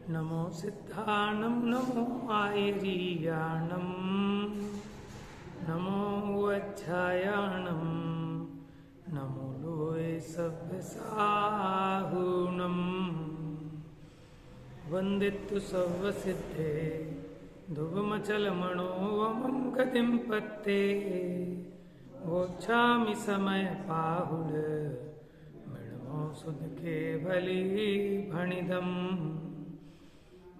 नमो सिद्धाणं नमो आयर्याणं नमो वज्रायाणं नमो लोये सव्यसाहूणं वन्दितु सर्वसिद्धे ध्रुवमचलमणोवमं गतिं पत्ते वोच्छामि समयपाहुल मृणमो सुदके बलि भणिदम्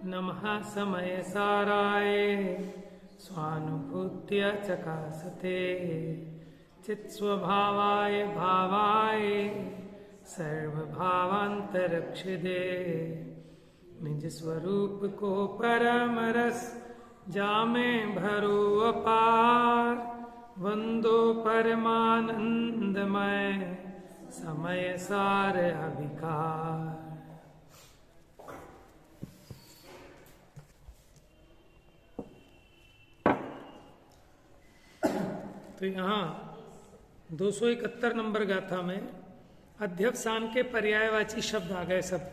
नमः समयसाराय स्वानुभूत्या चकासते चित्स्वभावाय भावाय सर्वभावान्तरक्षिदे निज स्वरूप को परम रस जामे भरो अपार वंदो परमानंदमय समय सार अभिकार। तो यहाँ 271 नंबर गाथा में अध्यवसान के पर्यायवाची शब्द आ गए सब।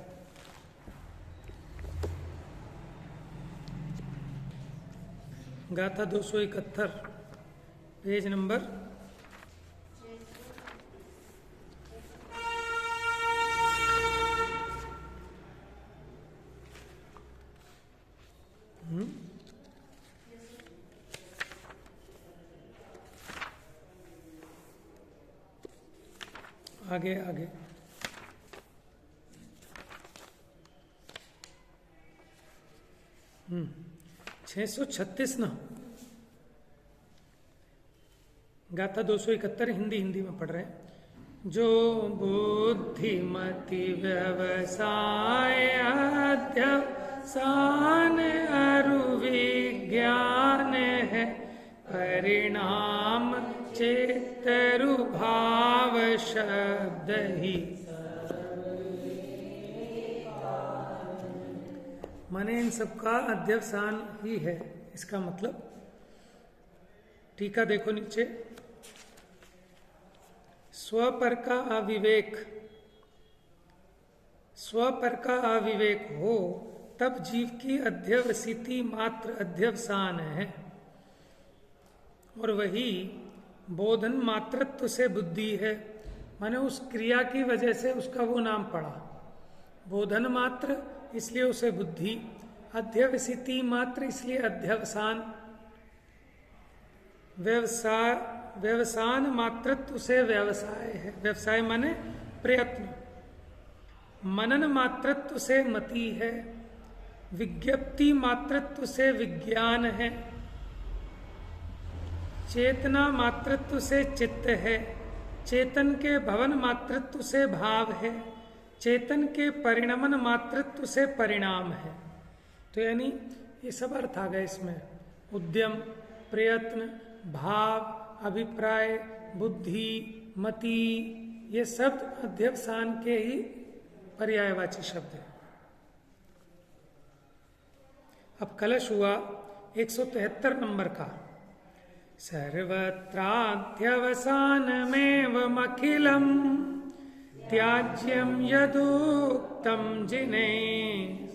गाथा 271 पेज नंबर 636 ना। गाथा 271 हिंदी में पढ़ रहे हैं। जो बुद्धिमति व्यवसाय अध्यवसान अरु विज्ञान है परिणाम चेतरु भाव शब्द ही माने इन सबका अध्यवसान ही है। इसका मतलब टीका देखो नीचे, स्वपर का अविवेक हो तब जीव की अध्यवसिति मात्र अध्यवसान है और वही बोधन मात्रत्व से बुद्धि है। माने उस क्रिया की वजह से उसका वो नाम पड़ा, बोधन मात्र इसलिए उसे बुद्धि, अध्यवसिति मात्र इसलिए अध्यवसान, व्यवसान मात्रत्व से व्यवसाय है। व्यवसाय माने प्रयत्न, मनन मात्रत्व से मति है, विज्ञप्ति मात्रत्व से विज्ञान है, चेतना मात्रत्व से चित्त है, चेतन के भवन मात्रत्व से भाव है, चेतन के परिणमन मात्रत्व से परिणाम है। तो यानी ये सब अर्थ आ गए इसमें, उद्यम, प्रयत्न, भाव, अभिप्राय, बुद्धि, मति, ये सब अध्यवसान के ही पर्यायवाची शब्द है। अब कलश हुआ 173 नंबर का, सर्वत्राध्यवसानमेवमखिलं त्याज्यं यदुक्तं जिनेः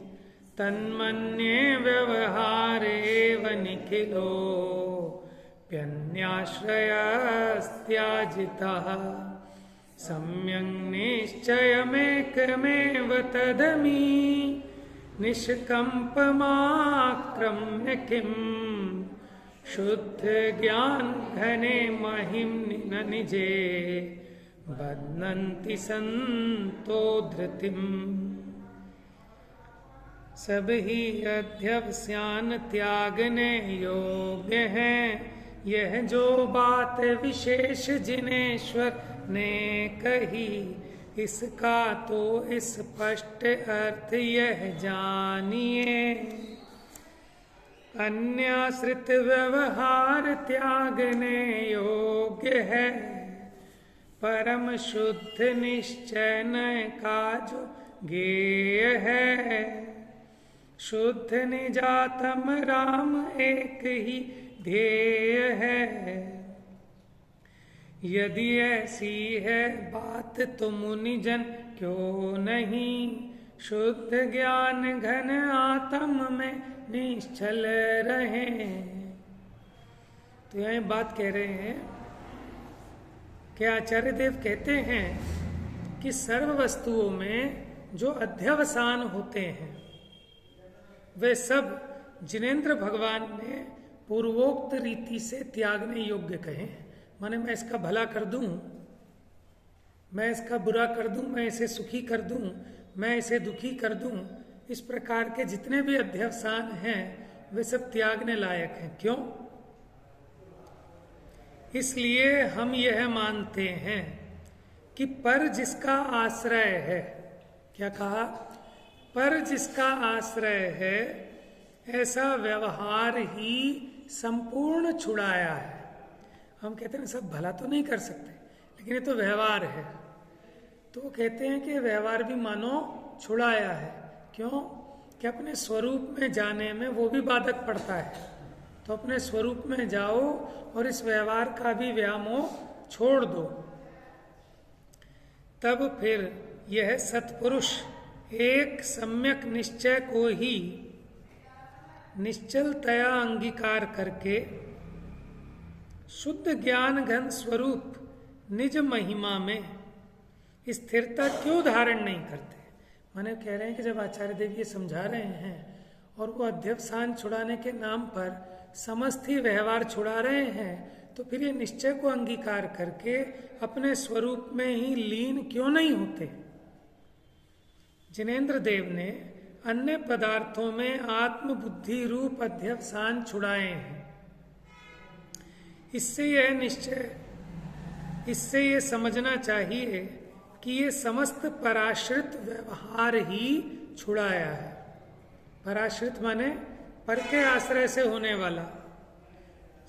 तन्मन्ये व्यवहारेव निखिलो प्यन्याश्रयस्त्याजितः सम्यक् निश्चयमेकमेव तदमी निष्कम्पमाक्रम्य किम् शुद्ध ज्ञान घने महिम निजे बध्नन्ति संतो धृतिम। सब ही अध्यवसान त्यागने योग्य हैं, यह जो बात विशेष जिनेश्वर ने कही, इसका तो स्पष्ट अर्थ यह जानिए। अन्याश्रित व्यवहार त्यागने योग्य है, परम शुद्ध निश्चय का जो ज्ञेय है। शुद्ध निजातम राम एक ही ध्येय है। यदि ऐसी है बात तो मुनिजन क्यों नहीं शुद्ध ज्ञान घन आत्म में निश्चल रहे। तो यह बात कह रहे हैं कि आचार्य देव कहते हैं कि सर्व वस्तुओं में जो अध्यवसान होते हैं वे सब जिनेन्द्र भगवान ने पूर्वोक्त रीति से त्यागने योग्य कहे। माने मैं इसका भला कर दूं, मैं इसका बुरा कर दूं, मैं इसे सुखी कर दूं, मैं इसे दुखी कर दूं, इस प्रकार के जितने भी अध्यवसान हैं वे सब त्यागने लायक हैं। क्यों? इसलिए हम यह मानते हैं कि पर जिसका आश्रय है, क्या कहा? पर जिसका आश्रय है ऐसा व्यवहार ही संपूर्ण छुड़ाया है। हम कहते हैं सब भला तो नहीं कर सकते, लेकिन ये तो व्यवहार है। तो कहते हैं कि व्यवहार भी मानो छुड़ाया है। क्यों? कि अपने स्वरूप में जाने में वो भी बाधक पड़ता है। तो अपने स्वरूप में जाओ और इस व्यवहार का भी व्यामोह छोड़ दो, तब फिर यह सत्पुरुष एक सम्यक निश्चय को ही निश्चलतया अंगीकार करके शुद्ध ज्ञान घन स्वरूप निज महिमा में स्थिरता क्यों धारण नहीं करते। माने कह रहे हैं कि जब आचार्य देव ये समझा रहे हैं और वो अध्यवसान छुड़ाने के नाम पर समस्त ही व्यवहार छुड़ा रहे हैं, तो फिर ये निश्चय को अंगीकार करके अपने स्वरूप में ही लीन क्यों नहीं होते। जिनेन्द्र देव ने अन्य पदार्थों में आत्मबुद्धि रूप अध्यवसान छुड़ाए हैं। इससे यह समझना चाहिए कि ये समस्त पराश्रित व्यवहार ही छुड़ाया है। पराश्रित माने पर के आश्रय से होने वाला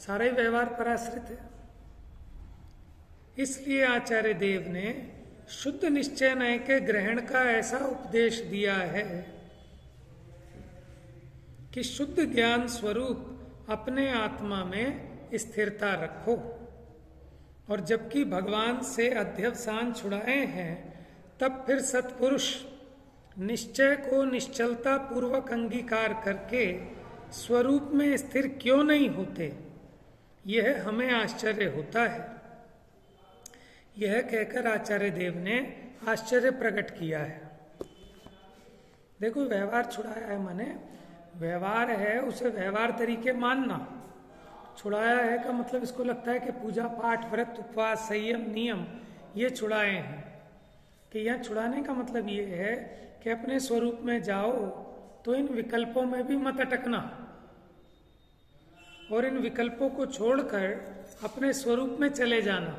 सारा ही व्यवहार पराश्रित है। इसलिए आचार्य देव ने शुद्ध निश्चय नय के ग्रहण का ऐसा उपदेश दिया है कि शुद्ध ज्ञान स्वरूप अपने आत्मा में स्थिरता रखो। और जबकि भगवान से अध्यवसान छुड़ाए हैं, तब फिर सत्पुरुष निश्चय को निश्चलता पूर्वक अंगीकार करके स्वरूप में स्थिर क्यों नहीं होते, यह हमें आश्चर्य होता है। यह कहकर आचार्य देव ने आश्चर्य प्रकट किया है। देखो, व्यवहार छुड़ाया है माने व्यवहार है उसे व्यवहार तरीके मानना। छुड़ाया है का मतलब इसको लगता है कि पूजा पाठ व्रत उपवास संयम नियम ये छुड़ाए हैं। कि यह छुड़ाने का मतलब ये है कि अपने स्वरूप में जाओ तो इन विकल्पों में भी मत अटकना और इन विकल्पों को छोड़कर अपने स्वरूप में चले जाना।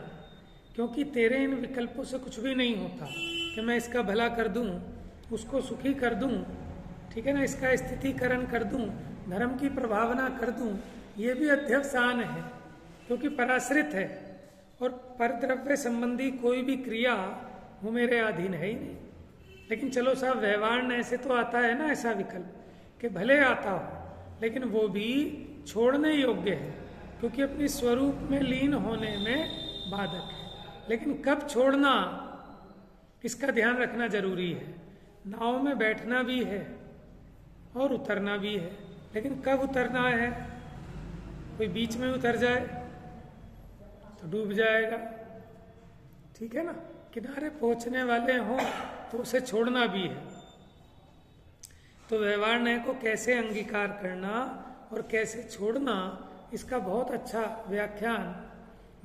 क्योंकि तेरे इन विकल्पों से कुछ भी नहीं होता कि मैं इसका भला कर दूं, उसको सुखी कर दूं, ठीक है ना, इसका स्थितिकरण कर दूं, धर्म की प्रभावना कर दूं, ये भी अध्यवसान है क्योंकि पराश्रित है। और परद्रव्य संबंधी कोई भी क्रिया वो मेरे अधीन है ही नहीं। लेकिन चलो साहब, व्यवहार न ऐसे तो आता है ना ऐसा विकल्प कि भले आता हो लेकिन वो भी छोड़ने योग्य है क्योंकि अपनी स्वरूप में लीन होने में बाधक है। लेकिन कब छोड़ना इसका ध्यान रखना जरूरी है। नाव में बैठना भी है और उतरना भी है, लेकिन कब उतरना है? कोई बीच में उतर जाए तो डूब जाएगा, ठीक है ना। किनारे पहुंचने वाले हों तो उसे छोड़ना भी है। तो व्यवहार नय को कैसे अंगीकार करना और कैसे छोड़ना, इसका बहुत अच्छा व्याख्यान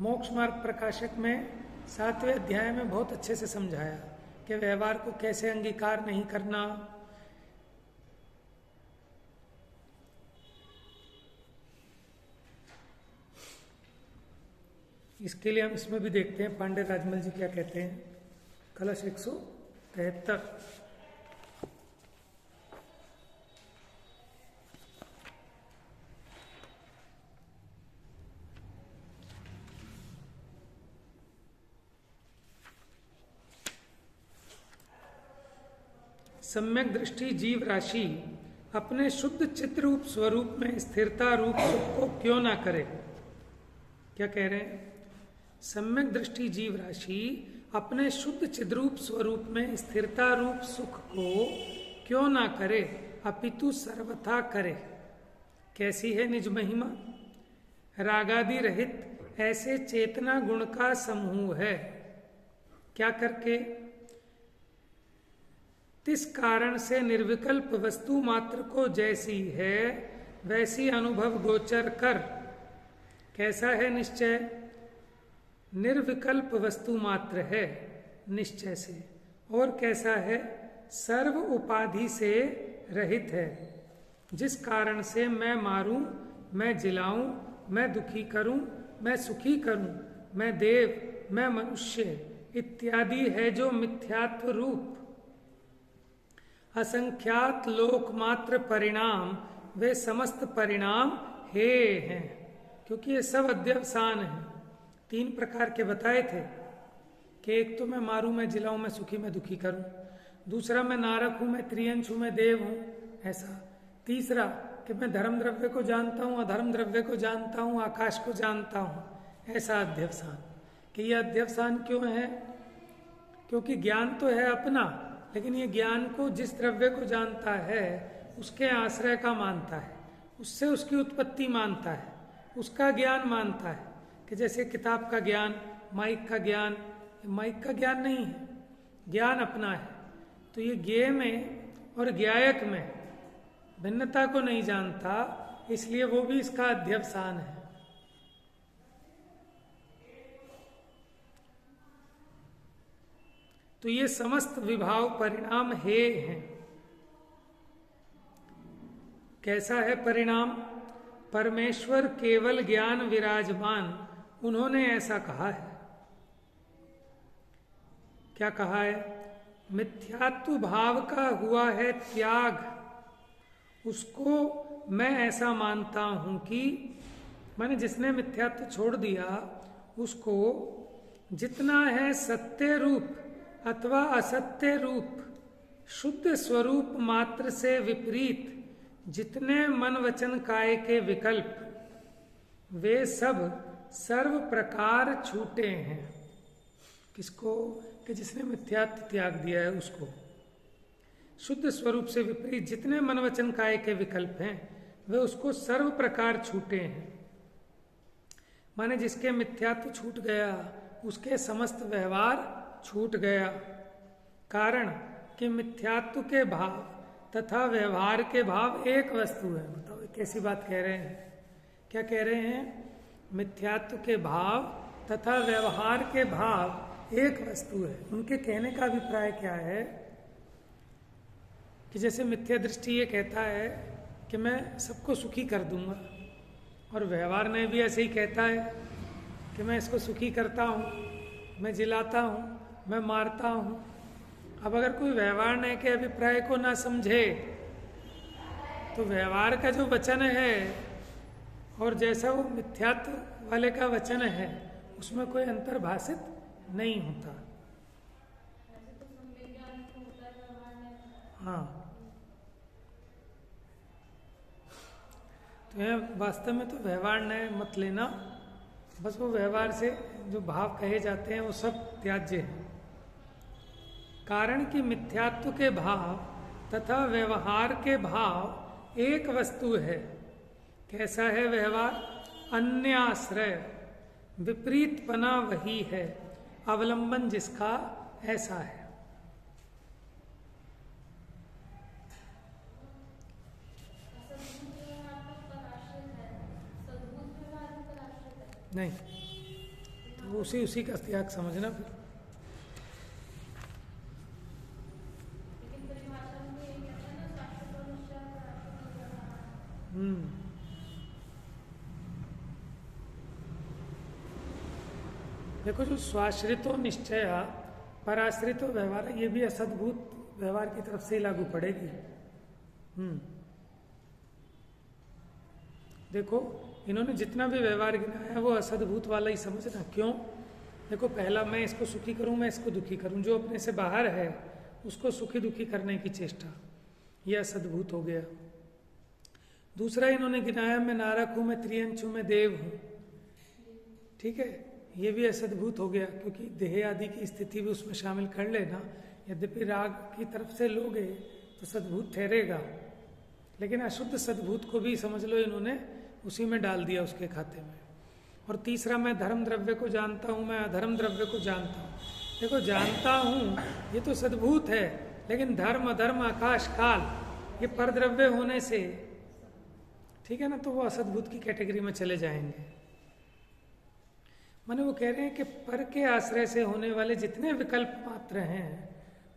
मोक्ष मार्ग प्रकाशक में 7वें अध्याय में बहुत अच्छे से समझाया कि व्यवहार को कैसे अंगीकार नहीं करना। इसके लिए हम इसमें भी देखते हैं पांडे राजमल जी क्या कहते हैं। कलश 173। सम्यक दृष्टि जीव राशि अपने शुद्ध चित्र रूप स्वरूप में स्थिरता रूप सुख को क्यों ना करे। क्या कह रहे हैं? सम्यक दृष्टि जीव राशि अपने शुद्ध चिद्रूप स्वरूप में स्थिरता रूप सुख को क्यों ना करे, अपितु सर्वथा करे। कैसी है निज महिमा? रागादि रहित ऐसे चेतना गुण का समूह है। क्या करके? तिस कारण से निर्विकल्प वस्तु मात्र को जैसी है वैसी अनुभव गोचर कर। कैसा है निश्चय? निर्विकल्प वस्तु मात्र है निश्चय से। और कैसा है? सर्व उपाधि से रहित है, जिस कारण से मैं मारूं, मैं जिलाऊं, मैं दुखी करूं, मैं सुखी करूं, मैं देव, मैं मनुष्य इत्यादि है जो मिथ्यात्व रूप असंख्यात लोकमात्र परिणाम वे समस्त परिणाम हे हैं। क्योंकि ये सब अध्यवसान है। 3 प्रकार के बताए थे कि एक तो मैं मारूं, मैं जिलाऊं, मैं सुखी, मैं दुखी करूं। दूसरा मैं नारक हूं, मैं त्रियंश हूं, मैं देव हूं, ऐसा। तीसरा कि मैं धर्म द्रव्य को जानता हूं, अधर्म द्रव्य को जानता हूं, आकाश को जानता हूं, ऐसा अध्यवसान। कि यह अध्यवसान क्यों है? क्योंकि ज्ञान तो है अपना, लेकिन ये ज्ञान को जिस द्रव्य को जानता है उसके आश्रय का मानता है, उससे उसकी उत्पत्ति मानता है, उसका ज्ञान मानता है। कि जैसे किताब का ज्ञान, माइक का ज्ञान, माइक का ज्ञान नहीं है, ज्ञान अपना है। तो ये ज्ञेय में और ज्ञायक में भिन्नता को नहीं जानता, इसलिए वो भी इसका अध्यवसान है। तो ये समस्त विभाव परिणाम हे हैं। कैसा है परिणाम? परमेश्वर केवल ज्ञान विराजमान, उन्होंने ऐसा कहा है। क्या कहा है? मिथ्यात्व भाव का हुआ है त्याग, उसको मैं ऐसा मानता हूं कि मैंने जिसने मिथ्यात्व छोड़ दिया उसको जितना है सत्य रूप अथवा असत्य रूप शुद्ध स्वरूप मात्र से विपरीत जितने मन वचन काय के विकल्प वे सब सर्व प्रकार छूटे हैं। किसको? कि जिसने मिथ्यात्व त्याग दिया है उसको। शुद्ध स्वरूप से विपरीत जितने मन वचन काय के विकल्प हैं वे उसको सर्व प्रकार छूटे हैं। माने जिसके मिथ्यात्व छूट गया उसके समस्त व्यवहार छूट गया। कारण कि मिथ्यात्व के भाव तथा व्यवहार के भाव एक वस्तु है। बताओ कैसी बात कह रहे हैं? क्या कह रहे हैं? मिथ्यात्व के भाव तथा व्यवहार के भाव एक वस्तु है। उनके कहने का अभिप्राय क्या है कि जैसे मिथ्या दृष्टि ये कहता है कि मैं सबको सुखी कर दूंगा, और व्यवहार में भी ऐसे ही कहता है कि मैं इसको सुखी करता हूँ, मैं जिलाता हूँ, मैं मारता हूँ। अब अगर कोई व्यवहार ने के अभिप्राय को ना समझे तो व्यवहार का जो वचन है और जैसा वो मिथ्यात्व वाले का वचन है उसमें कोई अंतर भाषित नहीं होता। हाँ, तो यह वास्तव में तो व्यवहार न्याय मत लेना, बस वो व्यवहार से जो भाव कहे जाते हैं वो सब त्याज्य है। कारण कि मिथ्यात्व के भाव तथा व्यवहार के भाव एक वस्तु है। कैसा है व्यवहार? अन्य आश्रय, विपरीतपना वही है, अवलंबन जिसका ऐसा है। नहीं तो उसी का त्याग समझना फिर। देखो, जो स्वाश्रितो निश्चय पराश्रितो व्यवहार, ये भी असद्भूत व्यवहार की तरफ से लागू पड़ेगी। देखो, इन्होंने जितना भी व्यवहार गिनाया है वो असद्भूत वाला ही समझना। क्यों? देखो, पहला मैं इसको सुखी करूं, मैं इसको दुखी करूं, जो अपने से बाहर है उसको सुखी दुखी करने की चेष्टा, यह असद्भूत हो गया। दूसरा इन्होंने गिनाया मैं नारक हूं, मैं त्रियंच हूं, मैं देव हूं। ठीक है, ये भी असद्भूत हो गया, क्योंकि देह आदि की स्थिति भी उसमें शामिल कर लेना। यद्यपि राग की तरफ से लोगे तो सद्भूत ठहरेगा। लेकिन अशुद्ध सद्भूत को भी समझ लो इन्होंने उसी में डाल दिया उसके खाते में। और तीसरा, मैं धर्म द्रव्य को जानता हूँ, मैं अधर्म द्रव्य को जानता हूँ। देखो, जानता हूँ ये तो सद्भूत है, लेकिन धर्म अधर्म आकाश काल ये परद्रव्य होने से, ठीक है ना, तो वो असद्भूत की कैटेगरी में चले जाएंगे। माने वो कह रहे हैं कि पर के आश्रय से होने वाले जितने विकल्प मात्र हैं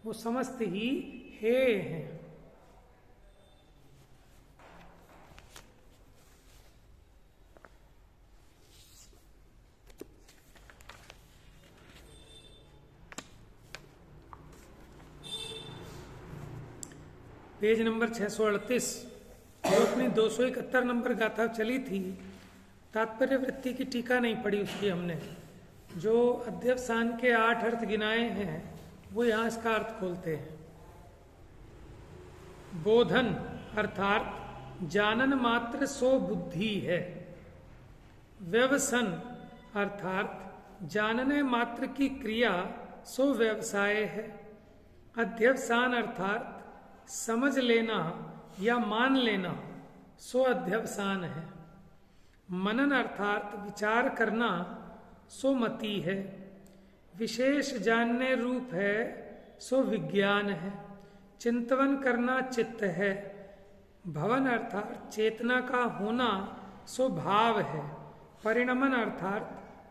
वो समस्त ही हे हैं। पेज नंबर 638, जो अपनी 271 नंबर गाथा चली थी, तात्पर्य वृत्ति की टीका नहीं पड़ी उसकी हमने। जो अध्यवसान के 8 अर्थ गिनाए हैं वो यहाँ इसका अर्थ खोलते हैं। बोधन अर्थात जानन मात्र सो बुद्धि है। व्यवसन अर्थात जानने मात्र की क्रिया सो व्यवसाय है। अध्यवसान अर्थात समझ लेना या मान लेना सो अध्यवसान है। मनन अर्थात विचार करना सो मति है। विशेष जानने रूप है सो विज्ञान है। चिंतवन करना चित्त है। भवन अर्थात चेतना का होना सो भाव है। परिणमन अर्थात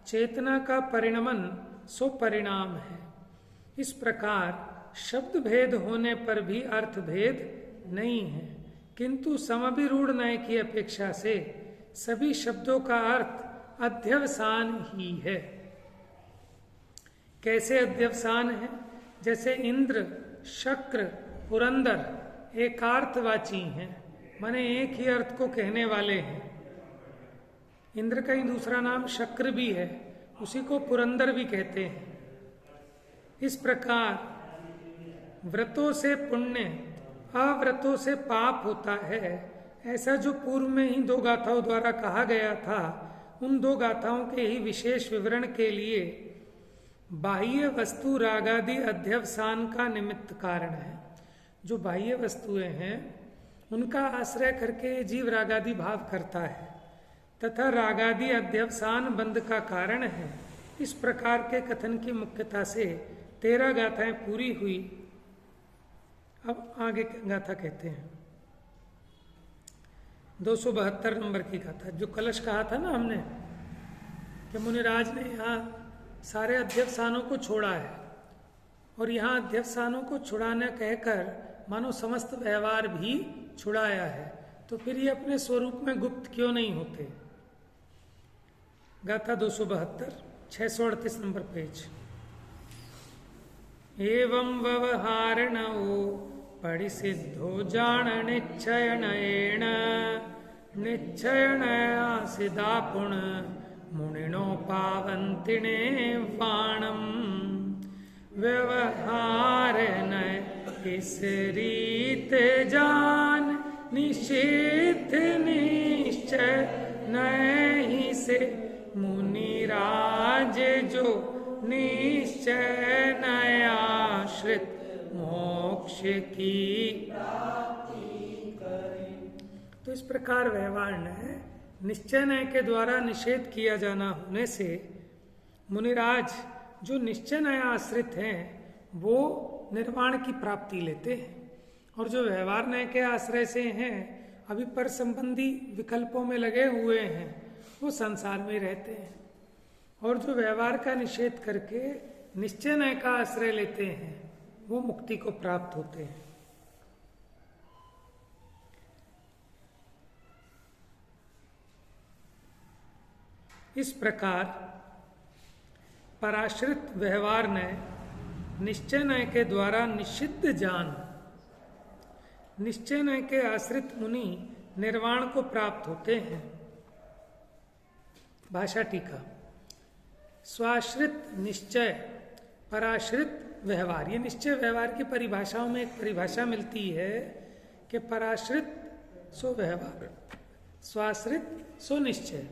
चेतना का परिणमन सो परिणाम है। इस प्रकार शब्द भेद होने पर भी अर्थ भेद नहीं है, किंतु समभिरूढ़ न्याय की अपेक्षा से सभी शब्दों का अर्थ अध्यवसान ही है। कैसे अध्यवसान है? जैसे इंद्र, शक्र, पुरंदर एकार्थवाची हैं, माने एक ही अर्थ को कहने वाले हैं। इंद्र का ही दूसरा नाम शक्र भी है, उसी को पुरंदर भी कहते हैं। इस प्रकार व्रतों से पुण्य, अव्रतों से पाप होता है, ऐसा जो पूर्व में ही 2 गाथाओं द्वारा कहा गया था, उन 2 गाथाओं के ही विशेष विवरण के लिए बाह्य वस्तु रागादि अध्यवसान का निमित्त कारण है। जो बाह्य वस्तुएं हैं उनका आश्रय करके जीव रागादि भाव करता है तथा रागादि अध्यवसान बंध का कारण है। इस प्रकार के कथन की मुख्यता से 13 गाथाएं पूरी हुई। अब आगे गाथा कहते हैं 272 नंबर की गाथा, जो कलश कहा था ना हमने कि मुनिराज ने यहाँ सारे अध्यवसानों को छोड़ा है, और यहाँ अध्यवसानों को छुड़ाने कहकर मानो समस्त व्यवहार भी छुड़ाया है, तो फिर ये अपने स्वरूप में गुप्त क्यों नहीं होते। गाथा 272, 638 नंबर पेज। एवं व्यवहारणो परिसिद्धो जान निश्चयणेन निश्चयणया सिदापुण मुनिनो पावन्तिने वाणम। व्यवहारण इस रीत जान निषेध निश्चय नहीं से मुनिराज जो निश्चय नयाश्रित मोक्ष की। तो इस प्रकार व्यवहार निश्चय नय के द्वारा निषेध किया जाना होने से मुनिराज जो निश्चय नय आश्रित हैं वो निर्वाण की प्राप्ति लेते हैं, और जो व्यवहार नय के आश्रय से हैं अभी पर संबंधी विकल्पों में लगे हुए हैं वो संसार में रहते हैं, और जो व्यवहार का निषेध करके निश्चय नय का आश्रय लेते हैं वो मुक्ति को प्राप्त होते हैं। इस प्रकार पराश्रित व्यवहार ने निश्चय नय के द्वारा निषिद्ध जान, निश्चय नय के आश्रित मुनि निर्वाण को प्राप्त होते हैं। भाषा टीका। स्वाश्रित निश्चय, पराश्रित व्यवहार, ये निश्चय व्यवहार की परिभाषाओं में एक परिभाषा मिलती है कि पराश्रित सो व्यवहार, स्वाश्रित सो निश्चय।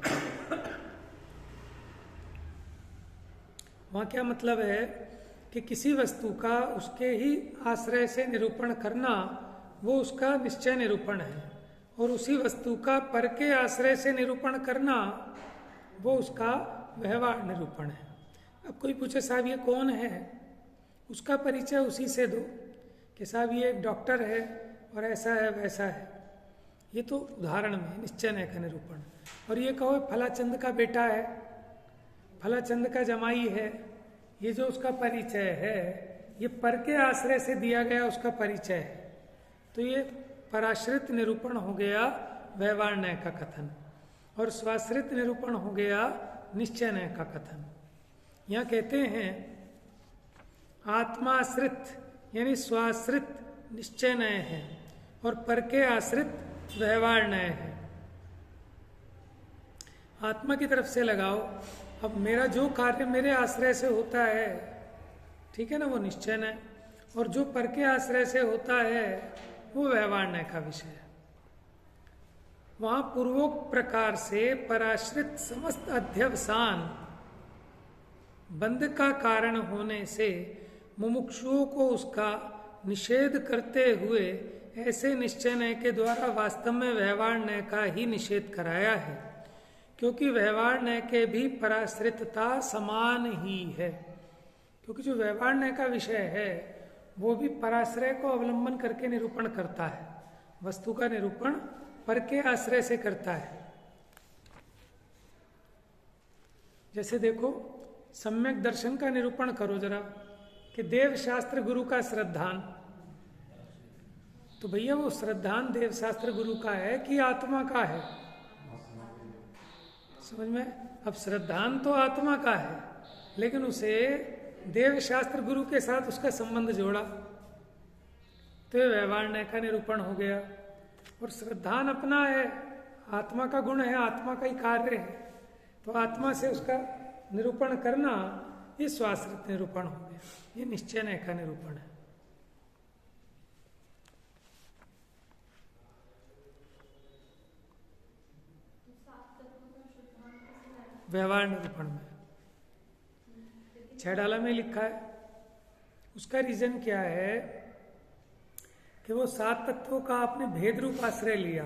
वहाँ क्या मतलब है कि किसी वस्तु का उसके ही आश्रय से निरूपण करना वो उसका निश्चय निरूपण है, और उसी वस्तु का पर के आश्रय से निरूपण करना वो उसका व्यवहार निरूपण है। अब कोई पूछे साहब ये कौन है, उसका परिचय उसी से दो कि साहब ये एक डॉक्टर है और ऐसा है वैसा है। ये तो उदाहरण में निश्चय न्याय का निरूपण। और ये कहो फलाचंद का बेटा है, फलाचंद का जमाई है, ये जो उसका परिचय है ये पर के आश्रय से दिया गया उसका परिचय है, तो ये पराश्रित निरूपण हो गया व्यवहार न्याय का कथन, और स्वाश्रित निरूपण हो गया निश्चय न्याय का कथन। यहाँ कहते हैं आत्माश्रित यानी स्वाश्रित निश्चय न्याय है और पर के आश्रित व्यवहार न्याय है। आत्मा की तरफ से लगाओ, अब मेरा जो कार्य मेरे आश्रय से होता है, ठीक है ना, वो निश्चय न्याय, और जो पर के आश्रय से होता है वो व्यवहार न्याय का विषय है। वहां पूर्वोक्त प्रकार से पराश्रित समस्त अध्यवसान बंध का कारण होने से मुमुक्षुओं को उसका निषेध करते हुए ऐसे निश्चय न्याय के द्वारा वास्तव में व्यवहार न्याय का ही निषेध कराया है, क्योंकि व्यवहार न्याय के भी पराश्रितता समान ही है। क्योंकि जो व्यवहार न्याय का विषय है वो भी पराश्रय को अवलंबन करके निरूपण करता है, वस्तु का निरूपण पर के आश्रय से करता है। जैसे देखो सम्यक दर्शन का निरूपण करो जरा कि देव शास्त्र गुरु का श्रद्धान, तो भैया वो श्रद्धान देव शास्त्र गुरु का है कि आत्मा का है, समझ में? अब श्रद्धान तो आत्मा का है, लेकिन उसे देव शास्त्र गुरु के साथ उसका संबंध जोड़ा तो ये व्यवहार न्याय का निरूपण हो गया। और श्रद्धान अपना है, आत्मा का गुण है, आत्मा का ही कार्य है, तो आत्मा से उसका निरूपण करना ये स्वाश्रित निरूपण हो गया, ये निश्चय न्याय का निरूपण है। व्यवहार निरूपण में छैडाला में लिखा है, उसका रीजन क्या है कि वो 7 तत्वों का आपने भेद रूप आश्रय लिया,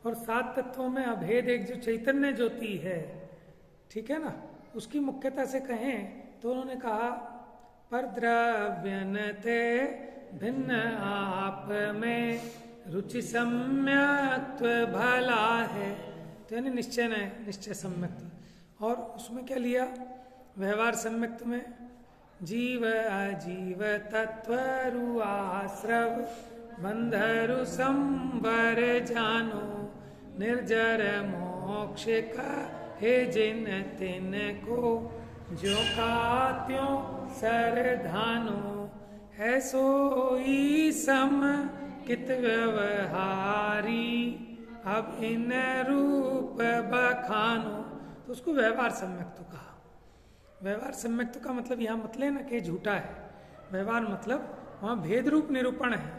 और 7 तत्वों में अभेद एक जो चैतन्य ज्योति है, ठीक है ना, उसकी मुख्यता से कहें तो उन्होंने कहा पर द्रव्यनते भिन्न आप में रुचि सम्यक्त्व भला है, तो यानी निश्चय न्याय निश्चय सम्यक्त्व। और उसमें क्या लिया व्यवहार सम्यक्त में जीव अजीव तत्वरु आश्रव बंधरु संवर जानो निर्जर मोक्ष का हे जिन तिन को जो का त्यों सरधानो है सोई सम कित व्यवहारी अब इन रूप बखानो, तो उसको व्यवहार सम्यक्त कहा। व्यवहार सम्यक्त का मतलब यहाँ मत लेना कि झूठा है, व्यवहार मतलब वहाँ भेद रूप निरूपण है,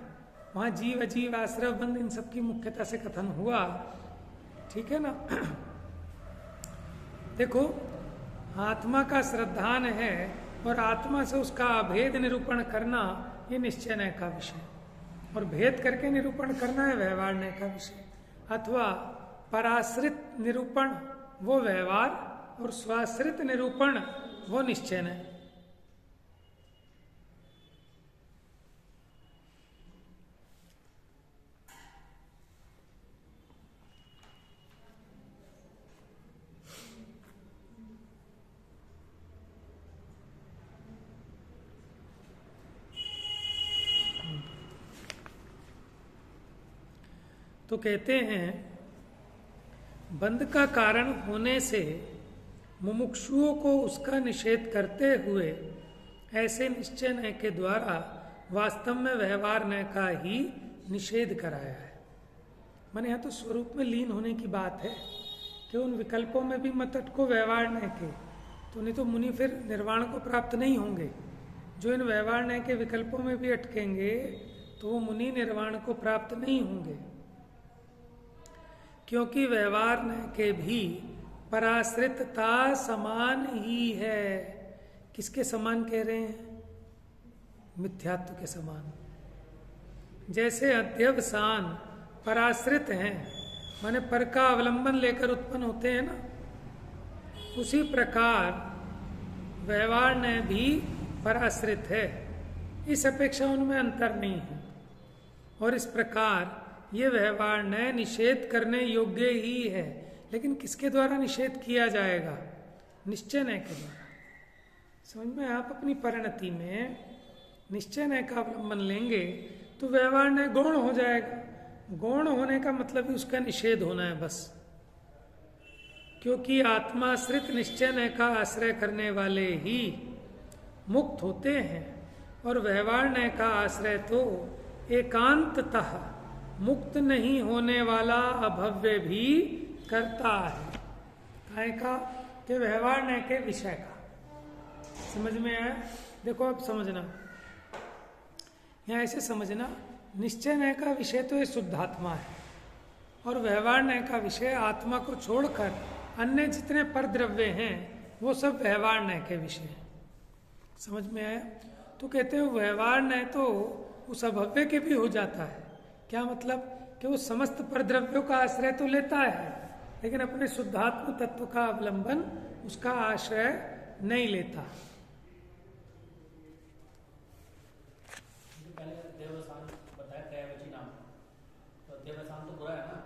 वहाँ जीव अजीव आश्रव बंध इन सबकी मुख्यता से कथन हुआ, ठीक है ना। देखो आत्मा का श्रद्धान है और आत्मा से उसका अभेद निरूपण करना ये निश्चय न्याय का विषय, और भेद करके निरूपण करना है व्यवहार न्याय का विषय। अथवा पराश्रित निरूपण वो व्यवहार और स्वाश्रित निरूपण वो निश्चय न्याय। तो कहते हैं बंध का कारण होने से मुमुक्षुओं को उसका निषेध करते हुए ऐसे निश्चय न्याय के द्वारा वास्तव में व्यवहार न्याय का ही निषेध कराया है। माने यहाँ तो स्वरूप में लीन होने की बात है कि उन विकल्पों में भी मत अटको व्यवहार न्याय के, तो नहीं तो मुनि फिर निर्वाण को प्राप्त नहीं होंगे। जो इन व्यवहार न्याय के विकल्पों में भी अटकेंगे तो वो मुनि निर्वाण को प्राप्त नहीं होंगे, क्योंकि व्यवहार न्याय के भी पराश्रितता समान ही है। किसके समान कह रहे हैं? मिथ्यात्व के समान। जैसे अध्यवसान पराश्रित हैं, माने पर का अवलंबन लेकर उत्पन्न होते हैं ना, उसी प्रकार व्यवहार भी पराश्रित है। इस अपेक्षा उनमें अंतर नहीं है। और इस प्रकार ये व्यवहार निषेध करने योग्य ही है, लेकिन किसके द्वारा निषेध किया जाएगा? निश्चय नय के द्वारा। समझ में? आप अपनी परिणति में निश्चय नय का अवलंबन लेंगे तो व्यवहार नय गौण हो जाएगा। गौण होने का मतलब ही उसका निषेध होना है बस, क्योंकि आत्माश्रित निश्चय नय का आश्रय करने वाले ही मुक्त होते हैं, और व्यवहार नय का आश्रय तो एकांततः मुक्त नहीं होने वाला अभव्य भी करता है। काय का? कि व्यवहार नय के विषय का। समझ में आया? देखो अब समझना, यहाँ ऐसे समझना, निश्चय नय का विषय तो ये शुद्धात्मा है, और व्यवहार नय का विषय आत्मा को छोड़कर अन्य जितने पर द्रव्य हैं वो सब व्यवहार नय के विषय हैं। समझ में आया? तो कहते हैं व्यवहार नय तो उस अभव्य के भी हो जाता है। क्या मतलब? कि वो समस्त परद्रव्यों का आश्रय तो लेता है, लेकिन अपने शुद्धात्म तत्व का अवलंबन उसका आश्रय नहीं लेता। पहले देवसान बताया पर्यायवाची नाम, तो देवसान तो बुरा है ना,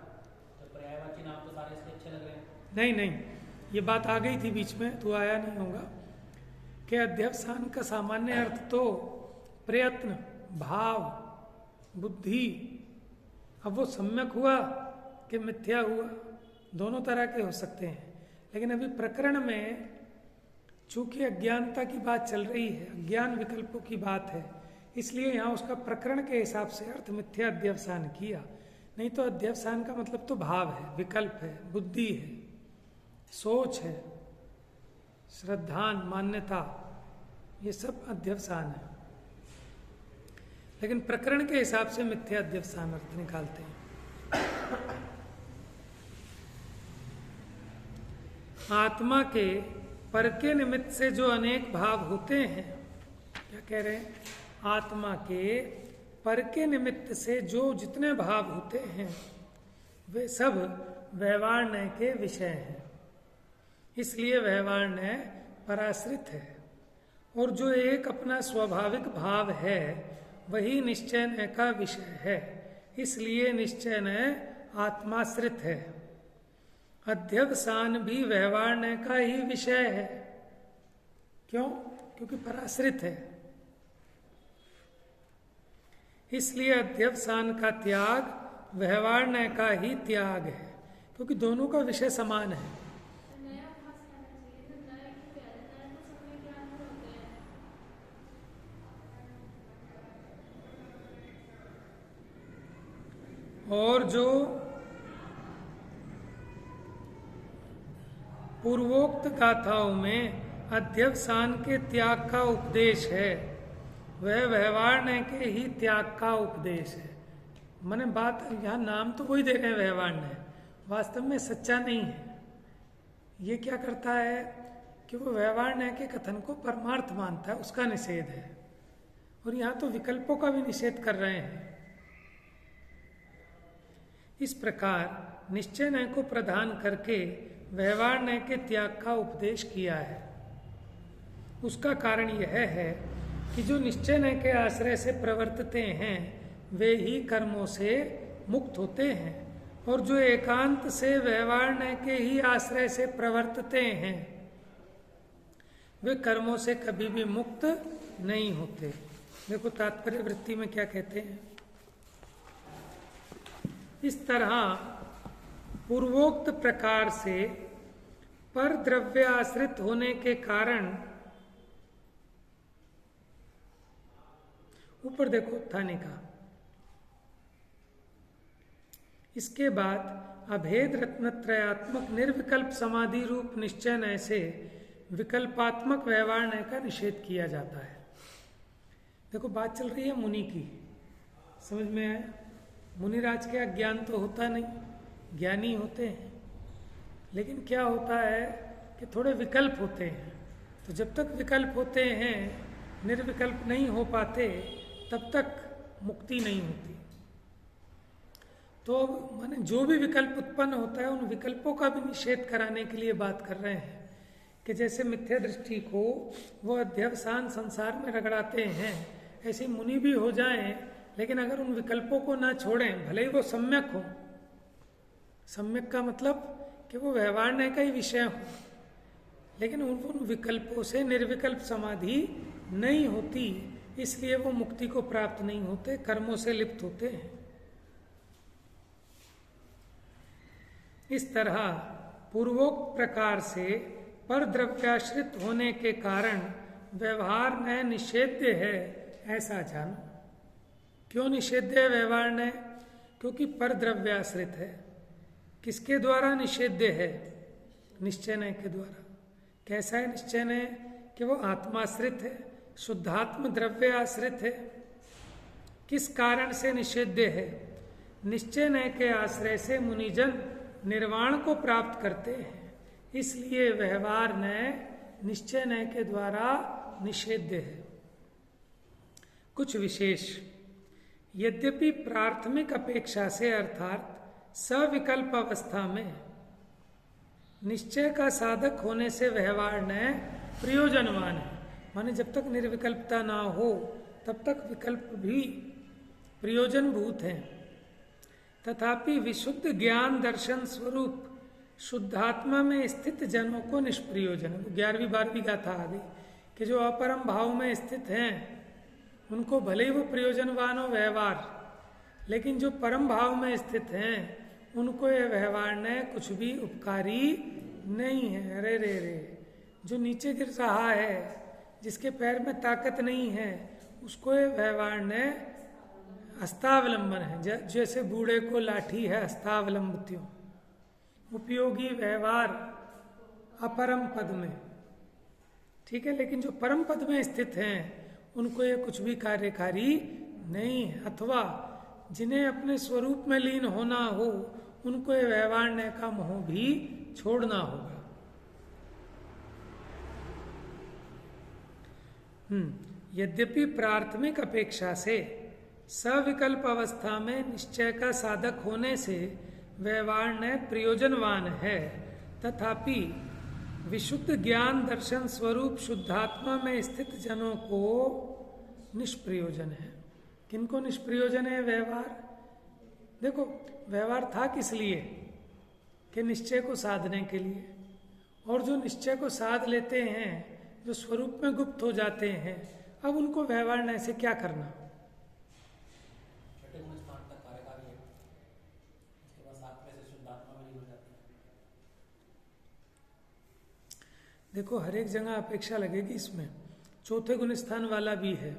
तो पर्यायवाची नाम तो सारे इसके अच्छे लग रहे हैं। नहीं नहीं, ये बात आ गई थी बीच में, तो आया नहीं होगा कि अध्यवसान का सामान्य अर्थ तो प्रयत्न, भाव, बुद्धि। अब वो सम्यक हुआ कि मिथ्या हुआ, दोनों तरह के हो सकते हैं। लेकिन अभी प्रकरण में चूंकि अज्ञानता की बात चल रही है, अज्ञान विकल्पों की बात है, इसलिए यहाँ उसका प्रकरण के हिसाब से अर्थ मिथ्या अध्यवसान किया। नहीं तो अध्यवसान का मतलब तो भाव है, विकल्प है, बुद्धि है, सोच है, श्रद्धान, मान्यता, ये सब अध्यवसान है। लेकिन प्रकरण के हिसाब से मिथ्या अध्यवसान अर्थ निकालते हैं। आत्मा के पर के निमित्त से जो अनेक भाव होते हैं, क्या कह रहे हैं? आत्मा के पर के निमित्त से जो जितने भाव होते हैं वे सब व्यवहार नय के विषय हैं। इसलिए व्यवहार नय पराश्रित है, और जो एक अपना स्वाभाविक भाव है वही निश्चय नय का विषय है। इसलिए निश्चय नय आत्माश्रित है। अध्यवसान भी व्यवहार नय का ही विषय है। क्यों? क्योंकि पराश्रित है। इसलिए अध्यवसान का त्याग व्यवहार नय का ही त्याग है, क्योंकि दोनों का विषय समान है। और जो पूर्वोक्त गाथाओं में अध्यवसान के त्याग का उपदेश है, वह व्यवहार नय के ही त्याग का उपदेश है। मैंने बात यहाँ नाम तो वही दे रहे हैं व्यवहार नय, वास्तव में सच्चा नहीं है। ये क्या करता है कि वो व्यवहार नय के कथन को परमार्थ मानता है, उसका निषेध है। और यहाँ तो विकल्पों का भी निषेध कर रहे हैं। इस प्रकार निश्चय नय को प्रदान करके व्यवहार नय के त्याग का उपदेश किया है। उसका कारण यह है कि जो निश्चय नय के आश्रय से प्रवर्तते हैं वे ही कर्मों से मुक्त होते हैं, और जो एकांत से व्यवहार नय के ही आश्रय से प्रवर्तते हैं वे कर्मों से कभी भी मुक्त नहीं होते। देखो तात्पर्य वृत्ति में क्या कहते हैं। इस तरह पूर्वोक्त प्रकार से पर द्रव्य आश्रित होने के कारण, ऊपर देखो थाने का, इसके बाद अभेद रत्नत्रयात्मक निर्विकल्प समाधि रूप निश्चय नय से विकल्पात्मक व्यवहार नय का निषेध किया जाता है। देखो बात चल रही है मुनि की, समझ में आया? मुनिराज के अज्ञान तो होता नहीं, ज्ञानी होते हैं, लेकिन क्या होता है कि थोड़े विकल्प होते हैं। तो जब तक विकल्प होते हैं, निर्विकल्प नहीं हो पाते, तब तक मुक्ति नहीं होती। तो माने जो भी विकल्प उत्पन्न होता है उन विकल्पों का भी निषेध कराने के लिए बात कर रहे हैं कि जैसे मिथ्या दृष्टि को वो अध्यवसान संसार में रगड़ाते हैं, ऐसे मुनि भी हो जाएं, लेकिन अगर उन विकल्पों को ना छोड़ें, भले ही वो सम्यक हो, सम्यक का मतलब कि वो व्यवहार का ही विषय हो, लेकिन उन विकल्पों से निर्विकल्प समाधि नहीं होती, इसलिए वो मुक्ति को प्राप्त नहीं होते, कर्मों से लिप्त होते हैं। इस तरह पूर्वोक्त प्रकार से पर द्रव्याश्रित होने के कारण व्यवहार न निषेध्य है, ऐसा जानो। क्यों निषेध्य है व्यवहार न? क्योंकि पर द्रव्याश्रित है। किसके द्वारा निषेध्य है? निश्चय नय के द्वारा। कैसा है निश्चय नय? कि वो आत्माश्रित है, शुद्धात्म द्रव्य आश्रित है। किस कारण से निषेध्य है? निश्चय नय के आश्रय से मुनिजन निर्वाण को प्राप्त करते हैं, इसलिए व्यवहार नय निश्चय नय के द्वारा निषेध्य है। कुछ विशेष, यद्यपि प्राथमिक अपेक्षा से अर्थात सविकल्प अवस्था में निश्चय का साधक होने से व्यवहार नय प्रयोजनवान है, माने जब तक निर्विकल्पता ना हो तब तक विकल्प भी प्रयोजनभूत हैं। तथापि विशुद्ध ज्ञान दर्शन स्वरूप शुद्धात्मा में स्थित जनों को निष्प्रयोजन, 11वीं 12वीं गाथा आ गई कि जो अपरम भाव में स्थित हैं उनको भले ही वो प्रयोजनवान हो व्यवहार, लेकिन जो परम भाव में स्थित हैं उनको ये व्यवहार ने कुछ भी उपकारी नहीं है। अरे रे रे, जो नीचे गिर रहा है, जिसके पैर में ताकत नहीं है, उसको ये व्यवहार ने हस्तावलंबन है। जैसे बूढ़े को लाठी है हस्तावलंबित्यों, उपयोगी व्यवहार अपरम पद में, ठीक है, लेकिन जो परम पद में स्थित हैं उनको ये कुछ भी कार्यकारी नहीं है। अथवा जिन्हें अपने स्वरूप में लीन होना हो उनको ये व्यवहार न का मोह भी छोड़ना होगा। यद्यपि प्राथमिक अपेक्षा से सविकल्प अवस्था में निश्चय का साधक होने से व्यवहार न प्रयोजनवान है, तथापि विशुद्ध ज्ञान दर्शन स्वरूप शुद्धात्मा में स्थित जनों को निष्प्रयोजन है। किनको निष्प्रयोजन है व्यवहार? देखो, व्यवहार था किस लिए? कि निश्चय को साधने के लिए, और जो निश्चय को साध लेते हैं, जो स्वरूप में गुप्त हो जाते हैं, अब उनको व्यवहार न से क्या करना? देखो, हर एक जगह अपेक्षा लगेगी इसमें। चौथे गुण स्थान वाला भी है,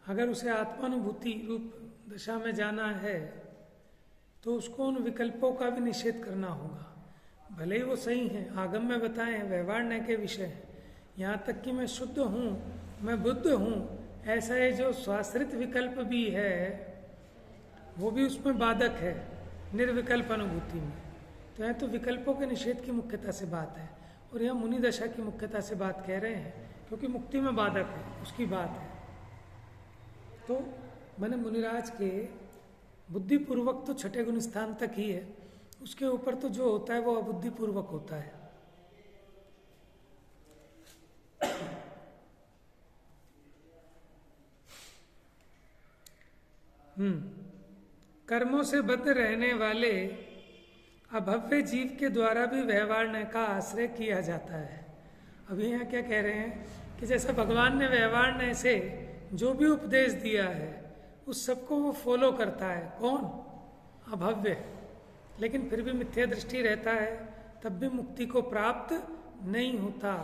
अगर उसे आत्मानुभूति रूप दशा में जाना है तो उसको उन विकल्पों का भी निषेध करना होगा। भले ही वो सही है, आगम में बताए हैं व्यवहार न के विषय है, यहाँ तक कि मैं शुद्ध हूँ, मैं बुद्ध हूँ, ऐसा है जो स्वाश्रित विकल्प भी है वो भी उसमें बाधक है निर्विकल्प अनुभूति में। तो यहाँ तो विकल्पों के निषेध की मुख्यता से बात है, और यहाँ मुनि दशा की मुख्यता से बात कह रहे हैं, क्योंकि मुक्ति में बाधक है, उसकी बात है। तो मैंने मुनिराज के बुद्धिपूर्वक तो छठे गुण स्थान तक ही है, उसके ऊपर तो जो होता है वो अबुद्धिपूर्वक होता है। कर्मों से बद्ध रहने वाले अभव्य जीव के द्वारा भी व्यवहार न का आश्रय किया जाता है। अभी यहाँ क्या कह रहे हैं कि जैसा भगवान ने व्यवहार न से जो भी उपदेश दिया है उस सबको वो फॉलो करता है। कौन? अभव्य। लेकिन फिर भी मिथ्या दृष्टि रहता है, तब भी मुक्ति को प्राप्त नहीं होता,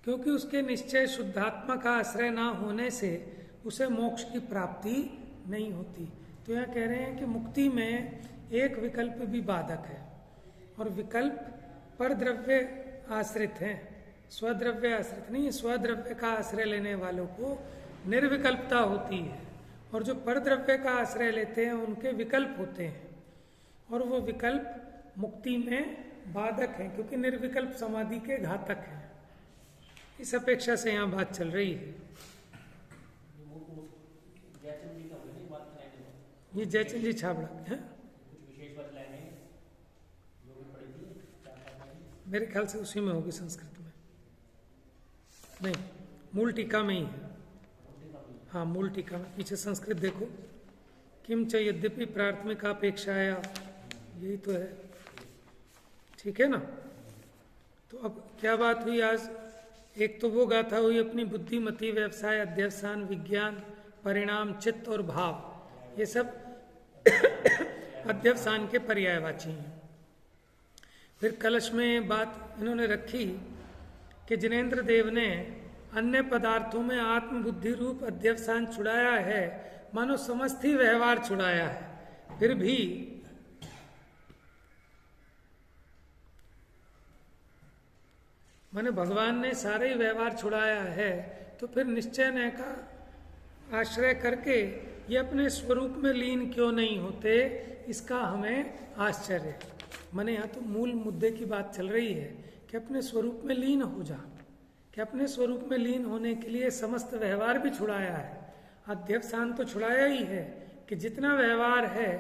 क्योंकि उसके निश्चय शुद्धात्मा का आश्रय ना होने से उसे मोक्ष की प्राप्ति नहीं होती। तो यह कह रहे हैं कि मुक्ति में एक विकल्प भी बाधक है, और विकल्प पर द्रव्य आश्रित हैं, स्वद्रव्य आश्रित नहीं। स्वद्रव्य का आश्रय लेने वालों को निर्विकल्पता होती है, और जो पर द्रव्य का आश्रय लेते हैं उनके विकल्प होते हैं, और वो विकल्प मुक्ति में बाधक हैं, क्योंकि निर्विकल्प समाधि के घातक हैं। इस अपेक्षा से यहाँ बात चल रही है। ये जयचंद जी छाबड़ा हैं, कुछ विशेष बात लाइनें जो भी पढ़ी थी 4-5 लाइनें। मेरे ख्याल से उसी में होगी, संस्कृत में नहीं, मूल टीका में ही है। हाँ, मूल टीका में पीछे संस्कृत देखो, किम च यद्यपि प्राथमिकापेक्षाया, यही तो है। ठीक है ना। तो अब क्या बात हुई आज? एक तो वो गाथा हुई अपनी बुद्धिमति, व्यवसाय, अध्यवसान, विज्ञान, परिणाम, चित्त और भाव, ये सब अध्यवसान के पर्यायवाची हैं। फिर कलश में बात इन्होंने रखी कि जिनेन्द्र देव ने अन्य पदार्थों में आत्मबुद्धि रूप अध्यवसान छुड़ाया है, मानो समस्त ही व्यवहार छुड़ाया है, फिर भी माने भगवान ने सारे ही व्यवहार छुड़ाया है, तो फिर निश्चय ने का आश्रय करके ये अपने स्वरूप में लीन क्यों नहीं होते, इसका हमें आश्चर्य। माने यहाँ तो मूल मुद्दे की बात चल रही है कि अपने स्वरूप में लीन हो जा, कि अपने स्वरूप में लीन होने के लिए समस्त व्यवहार भी छुड़ाया है। अध्यवसान तो छुड़ाया ही है कि जितना व्यवहार है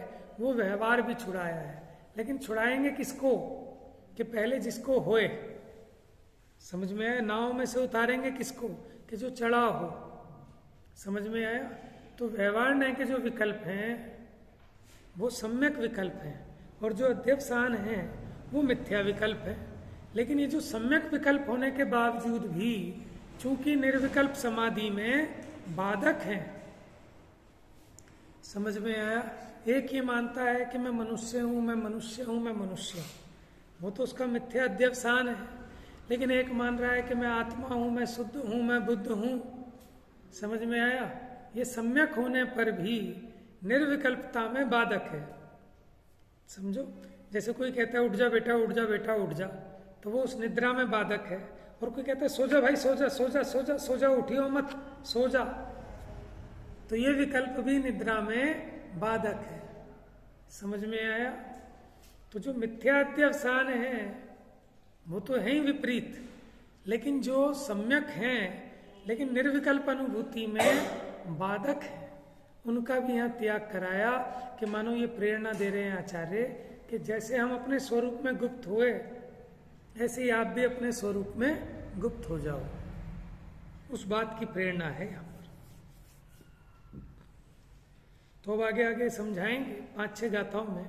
वो व्यवहार भी छुड़ाया है, लेकिन छुड़ाएंगे किसको? कि पहले जिसको होए, समझ में आया? नाव में से उतारेंगे किसको? कि जो चढ़ा हो। समझ में आया? तो व्यवहार नहीं के जो विकल्प हैं वो सम्यक विकल्प हैं, और जो अध्यवसान हैं वो मिथ्या विकल्प है। लेकिन ये जो सम्यक विकल्प होने के बावजूद भी चूंकि निर्विकल्प समाधि में बाधक हैं, समझ में आया? एक ये मानता है कि मैं मनुष्य हूं, मैं मनुष्य हूं, मैं मनुष्य हूं, वो तो उसका मिथ्या अध्यवसान है। लेकिन एक मान रहा है कि मैं आत्मा हूं, मैं शुद्ध हूं, मैं बुद्ध हूं। समझ में आया? ये सम्यक होने पर भी निर्विकल्पता में बाधक है। समझो, जैसे कोई कहता है उठ जा बेटा, उठ जा बेटा, उठ जा, तो वो उस निद्रा में बाधक है। और कोई कहता है सो जा भाई, सो जा, सो जा, सो जा, सो जा, उठियो मत, सो जा, तो ये विकल्प भी निद्रा में बाधक है। समझ में आया? तो जो मिथ्याध्यवसान है वो तो है ही विपरीत, लेकिन जो सम्यक हैं लेकिन निर्विकल्प अनुभूति में बाधक है, उनका भी यहाँ त्याग कराया कि मानो ये प्रेरणा दे रहे हैं आचार्य कि जैसे हम अपने स्वरूप में गुप्त हुए, ऐसे ही आप भी अपने स्वरूप में गुप्त हो जाओ। उस बात की प्रेरणा है यहाँ पर। तो अब आगे आगे समझाएंगे 5-6 गाथाओं में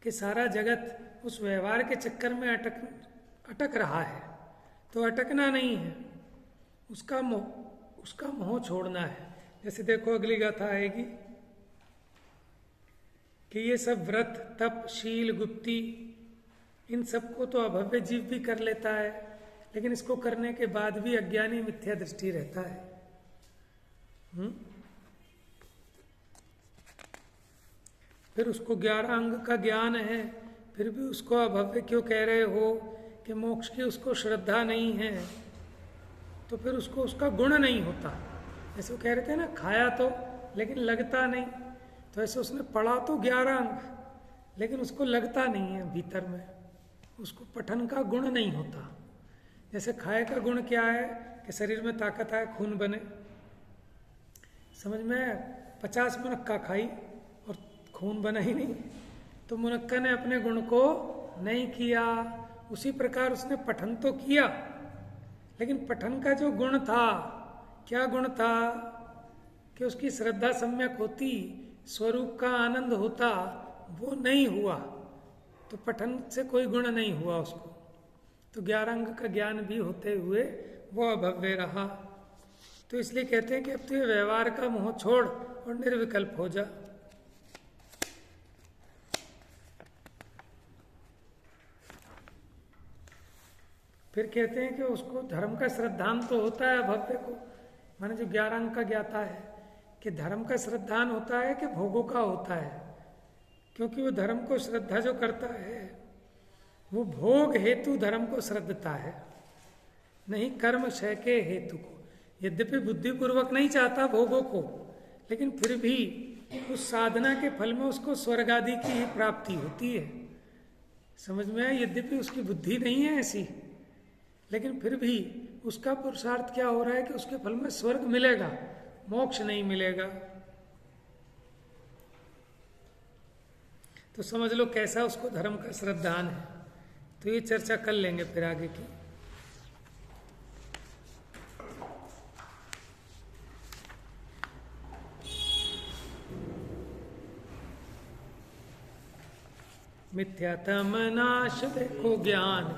कि सारा जगत उस व्यवहार के चक्कर में अटक रहा है। तो अटकना नहीं है, उसका मोह छोड़ना है। जैसे देखो अगली गाथा आएगी कि ये सब व्रत, तप, शील, गुप्ती, इन सबको तो अभव्य जीव भी कर लेता है, लेकिन इसको करने के बाद भी अज्ञानी मिथ्या दृष्टि रहता है। फिर उसको 11 अंग का ज्ञान है, फिर भी उसको अभव्य क्यों कह रहे हो? कि मोक्ष की उसको श्रद्धा नहीं है, तो फिर उसको उसका गुण नहीं होता। जैसे वो कह रहे थे ना, खाया तो लेकिन लगता नहीं, तो ऐसे उसने पढ़ा तो 11 अंग, लेकिन उसको लगता नहीं है भीतर में, उसको पठन का गुण नहीं होता। जैसे खाए का गुण क्या है? कि शरीर में ताकत आए, खून बने। समझ में? 50 मुनक्का खाई और खून बना ही नहीं, तो मुनक्का ने अपने गुण को नहीं किया। उसी प्रकार उसने पठन तो किया, लेकिन पठन का जो गुण था, क्या गुण था? कि उसकी श्रद्धा सम्यक होती, स्वरूप का आनंद होता, वो नहीं हुआ, तो पठन से कोई गुण नहीं हुआ उसको। तो 11 अंग का ज्ञान भी होते हुए वो अभव्य रहा। तो इसलिए कहते हैं कि अब तो ये व्यवहार का मोह छोड़ और निर्विकल्प हो जा। फिर कहते हैं कि उसको धर्म का श्रद्धान तो होता है अभव्य को, माने जो 11 अंग का ज्ञाता है, कि धर्म का श्रद्धान होता है कि भोगों का होता है। क्योंकि वो धर्म को श्रद्धा जो करता है वो भोग हेतु धर्म को श्रद्धता है, नहीं कर्म क्षय के हेतु को। यद्यपि बुद्धिपूर्वक नहीं चाहता भोगों को, लेकिन फिर भी उस साधना के फल में उसको स्वर्ग आदि की ही प्राप्ति होती है। समझ में आया? यद्यपि उसकी बुद्धि नहीं है ऐसी, लेकिन फिर भी उसका पुरुषार्थ क्या हो रहा है कि उसके फल में स्वर्ग मिलेगा, मोक्ष नहीं मिलेगा। तो समझ लो कैसा उसको धर्म का श्रद्धान है। तो ये चर्चा कर लेंगे फिर आगे की। मिथ्यात्म नाश देखो ज्ञान